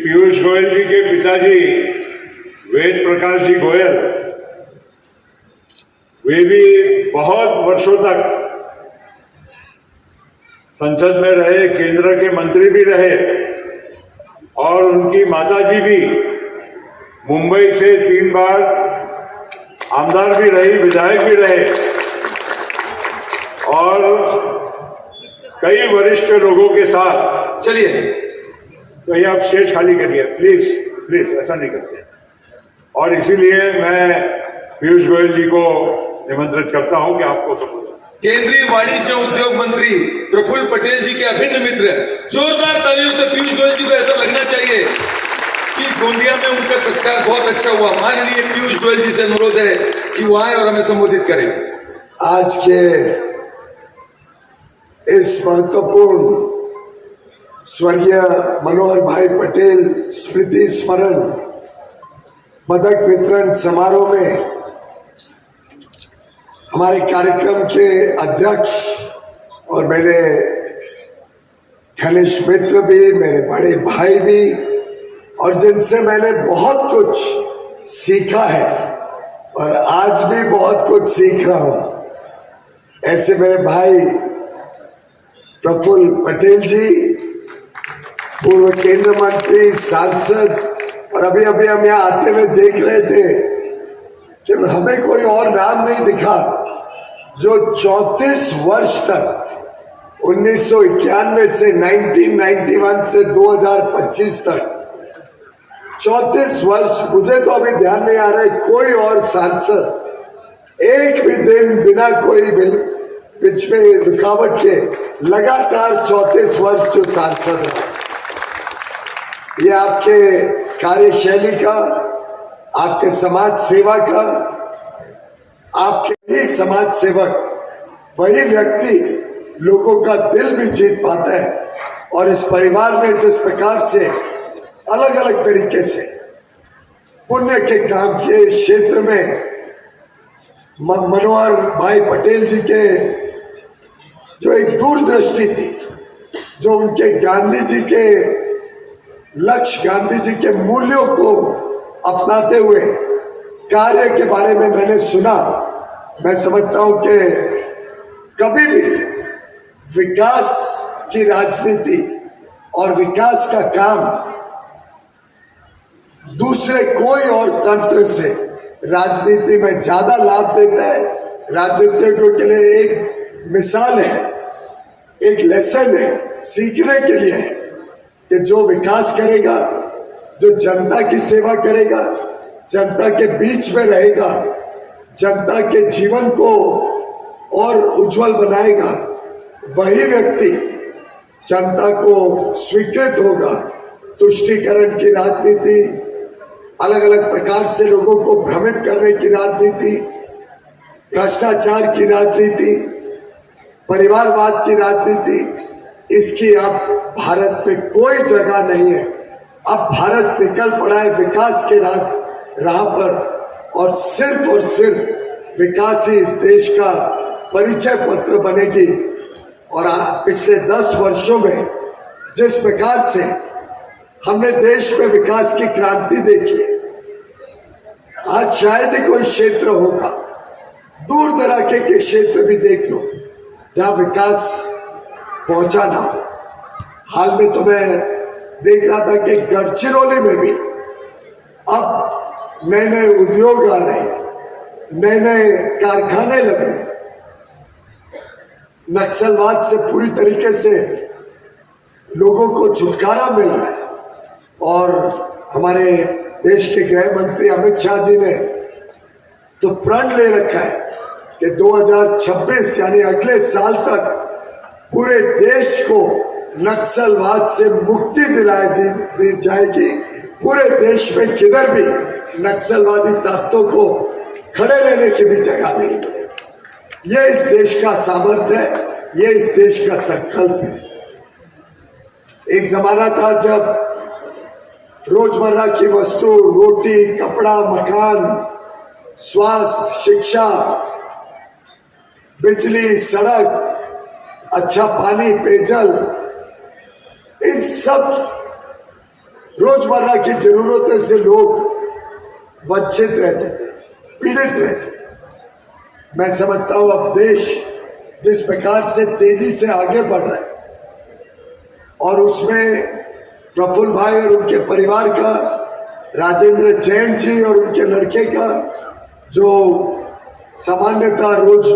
पीयूष गोयल जी के पिताजी वेद प्रकाश जी गोयल, वे भी बहुत वर्षों तक संसद में रहे, केंद्र के मंत्री भी रहे और उनकी माताजी भी मुंबई से 3 बार आमदार भी रही, विधायक भी रहे और कई वरिष्ठ लोगों के साथ। चलिए तो ये आप स्टेज खाली करिए प्लीज, प्लीज ऐसा नहीं करते। और इसीलिए मैं पीयूष गोयल जी को निमंत्रित करता हूं कि आपको सब केंद्रीय वाणिज्य उद्योग मंत्री प्रफुल्ल पटेल जी के अभिन्न मित्र, जोरदार तालियों से पीयूष गोयल जी को ऐसा लगना चाहिए कि गोंदिया में उनका सत्कार बहुत अच्छा हुआ। माननीय पीयूष गोयल जी से अनुरोध है कि वो आए और हमें संबोधित करें। आज के इस महत्वपूर्ण स्वर्गीय मनोहर भाई पटेल स्मृति स्मरण पदक वितरण समारोह में हमारे कार्यक्रम के अध्यक्ष और मेरे घनिष्ठ मित्र भी, मेरे बड़े भाई भी, और जिनसे मैंने बहुत कुछ सीखा है और आज भी बहुत कुछ सीख रहा हूं, ऐसे मेरे भाई प्रफुल्ल पटेल जी, पूर्व केंद्र मंत्री, सांसद, और अभी अभी हम यहाँ आते हुए देख रहे थे कि हमें कोई और नाम नहीं दिखा जो 34 वर्ष तक 1991 से 1991 से 2025 तक 34 वर्ष, मुझे तो अभी ध्यान नहीं आ रहा है कोई और सांसद एक भी दिन बिना कोई बीच में रुकावट के लगातार 34 वर्ष जो सांसद रहा। ये आपके कार्यशैली का, आपके समाज सेवा का, आपके ही समाज सेवक वही व्यक्ति लोगों का दिल भी जीत पाता है। और इस परिवार ने जिस प्रकार से अलग अलग तरीके से पुण्य के काम किए, इस क्षेत्र में मनोहर भाई पटेल जी के जो एक दूरदृष्टि थी, जो उनके गांधी जी के लक्ष्य, गांधी जी के मूल्यों को अपनाते हुए कार्य के बारे में मैंने सुना, मैं समझता हूं कि कभी भी विकास की राजनीति और विकास का काम दूसरे कोई और तंत्र से राजनीति में ज्यादा लाभ देता है। राजनीतिज्ञों के लिए एक मिसाल है, एक लेसन है, सीखने के लिए है कि जो विकास करेगा, जो जनता की सेवा करेगा, जनता के बीच में रहेगा, जनता के जीवन को और उज्जवल बनाएगा, वही व्यक्ति जनता को स्वीकृत होगा। तुष्टीकरण की राजनीति, अलग अलग प्रकार से लोगों को भ्रमित करने की राजनीति, भ्रष्टाचार की राजनीति, परिवारवाद की राजनीति, इसकी अब भारत में कोई जगह नहीं है। अब भारत निकल पड़ा है विकास के राह पर, और सिर्फ विकास ही इस देश का परिचय पत्र बनेगी। और पिछले 10 वर्षों में जिस प्रकार से हमने देश में विकास की क्रांति देखी, आज शायद ही कोई क्षेत्र होगा, दूर दराके के क्षेत्र भी देख लो जहां विकास पहुंचा ना हो। हाल में तो मैं देख रहा था कि गढ़चिरौली में भी अब नए नए उद्योग आ रहे हैं, नए नए कारखाने लग रहे हैं। नक्सलवाद से पूरी तरीके से लोगों को छुटकारा मिल रहा है। और हमारे देश के गृह मंत्री अमित शाह जी ने तो प्रण ले रखा है कि 2026 यानी अगले साल तक पूरे देश को नक्सलवाद से मुक्ति दी जाएगी। पूरे देश में किधर भी नक्सलवादी ताकतों को खड़े रहने की भी जगह नहीं मिलेगी। ये इस देश का सामर्थ्य है, ये इस देश का संकल्प है। एक जमाना था जब रोजमर्रा की वस्तु, रोटी, कपड़ा, मकान, स्वास्थ्य, शिक्षा, बिजली, सड़क, अच्छा पानी, पेयजल, इन सब रोजमर्रा की जरूरतों से लोग वंचित रहते थे, पीड़ित रहते थे। मैं समझता हूं अब देश जिस प्रकार से तेजी से आगे बढ़ रहा है और उसमें प्रफुल्ल भाई और उनके परिवार का, राजेंद्र जैन जी और उनके लड़के का जो सामान्यतः रोज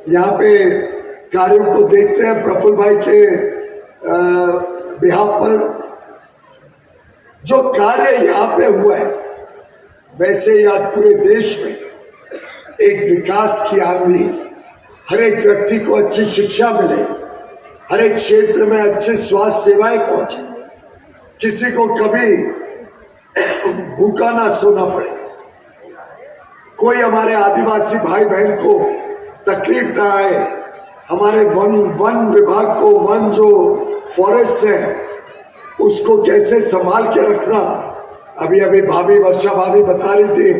यहाँ पे कार्यों को देखते हैं, प्रफुल्ल भाई के बिहाफ पर जो कार्य यहाँ पे हुआ है, वैसे ही आज पूरे देश में एक विकास की आंधी, हर एक व्यक्ति को अच्छी शिक्षा मिले, हर एक क्षेत्र में अच्छी स्वास्थ्य सेवाएं पहुंचे, किसी को कभी भूखा ना सोना पड़े, कोई हमारे आदिवासी भाई बहन को तकलीफ ना आए, हमारे वन विभाग को, वन जो फॉरेस्ट है उसको कैसे संभाल के रखना। अभी अभी भाभी वर्षा भाभी बता रही थी,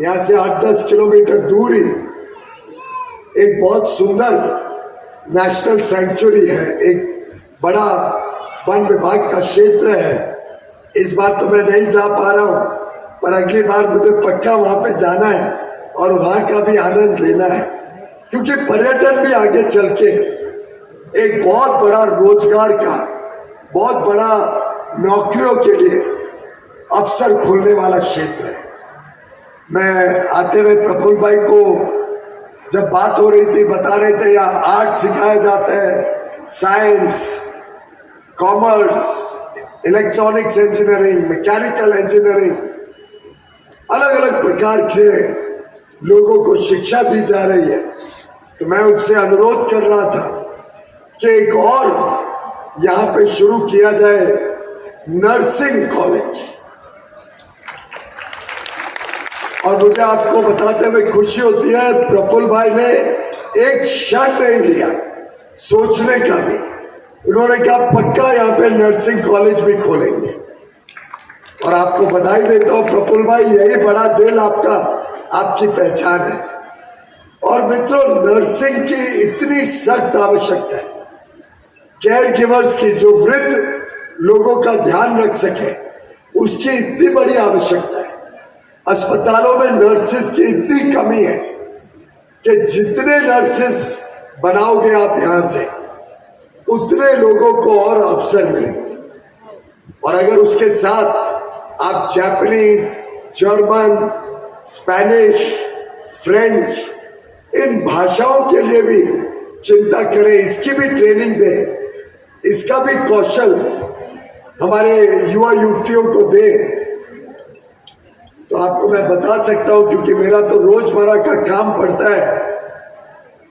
यहाँ से 8-10 किलोमीटर दूर ही एक बहुत सुंदर नेशनल सेंचुरी है, एक बड़ा वन विभाग का क्षेत्र है। इस बार तो मैं नहीं जा पा रहा हूँ, पर अगली बार मुझे पक्का वहाँ पे जाना है और वहाँ का भी आनंद लेना है, क्योंकि पर्यटन भी आगे चल के एक बहुत बड़ा रोजगार का, बहुत बड़ा नौकरियों के लिए अवसर खोलने वाला क्षेत्र है। मैं आते हुए प्रफुल्ल भाई को जब बात हो रही थी, बता रहे थे यहाँ आर्ट सिखाया जाता है, science, commerce, electronics engineering, mechanical engineering, अलग अलग प्रकार के लोगों को शिक्षा दी जा रही है। तो मैं उनसे अनुरोध कर रहा था कि एक और यहाँ पे शुरू किया जाए नर्सिंग कॉलेज। और मुझे आपको बताते हुए खुशी होती है, प्रफुल्ल भाई ने एक क्षण नहीं लिया सोचने का भी, उन्होंने कहा पक्का यहाँ पे नर्सिंग कॉलेज भी खोलेंगे। और आपको बधाई देता हूँ प्रफुल्ल भाई, यही बड़ा दिल आपका, आपकी पहचान है। और मित्रों, नर्सिंग की इतनी सख्त आवश्यकता है, केयर गिवर्स की, जो वृद्ध लोगों का ध्यान रख सके, उसकी इतनी बड़ी आवश्यकता है। अस्पतालों में नर्सेस की इतनी कमी है कि जितने नर्सेस बनाओगे आप यहाँ से, उतने लोगों को और अवसर मिलेंगे। और अगर उसके साथ आप जापानीज, जर्मन, स्पेनिश, फ्रेंच, इन भाषाओं के लिए भी चिंता करें, इसकी भी ट्रेनिंग दें, इसका भी कौशल हमारे युवा युवतियों को दें, तो आपको मैं बता सकता हूं, क्योंकि मेरा तो रोजमर्रा का काम पड़ता है,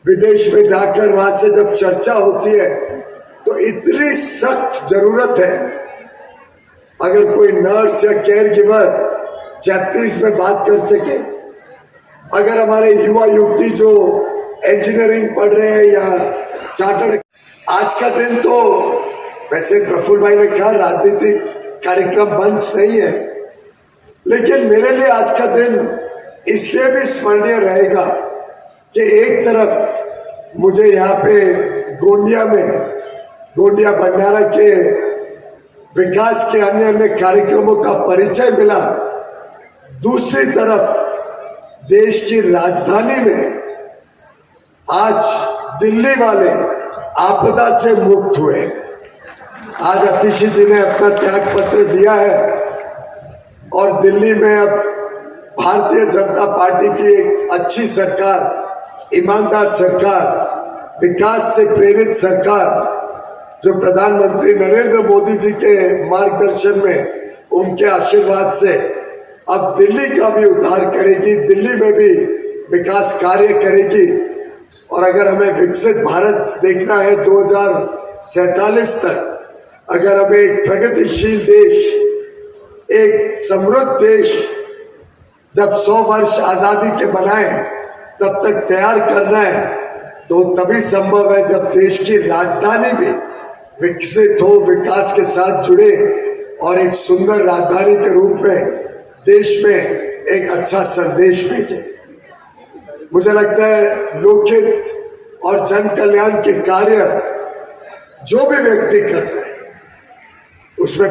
विदेश में जाकर वहां से जब चर्चा होती है तो इतनी सख्त जरूरत है, अगर कोई नर्स या केयर गिवर जापानीज में बात कर सके, अगर हमारे युवा युवती जो इंजीनियरिंग पढ़ रहे हैं या चार्टर्ड। आज का दिन तो वैसे प्रफुल्ल भाई ने कहा राजनीतिक कार्यक्रम मंच नहीं है, लेकिन मेरे लिए आज का दिन इसलिए भी स्मरणीय रहेगा कि एक तरफ मुझे यहाँ पे गोंदिया में, गोंदिया भंडारा के विकास के अन्य अन्य कार्यक्रमों का परिचय मिला, दूसरी तरफ देश की राजधानी में आज दिल्ली वाले आपदा से मुक्त हुए। आज अतिशी जी ने अपना त्याग पत्र दिया है और दिल्ली में अब भारतीय जनता पार्टी की एक अच्छी सरकार, ईमानदार सरकार, विकास से प्रेरित सरकार, जो प्रधानमंत्री नरेंद्र मोदी जी के मार्गदर्शन में, उनके आशीर्वाद से अब दिल्ली का भी उद्धार करेगी, दिल्ली में भी विकास कार्य करेगी। और अगर हमें विकसित भारत देखना है 2047 तक, अगर हमें एक प्रगतिशील देश, एक समृद्ध देश जब 100 वर्ष आजादी के बनाए तब तक तैयार करना है, तो तभी संभव है जब देश की राजधानी भी विकसित हो, विकास के साथ जुड़े और एक सुंदर राजधानी के रूप में देश में एक अच्छा संदेश भेजे। मुझे लगता है लोकहित और जन कल्याण के कार्य जो भी व्यक्ति करता है उसमें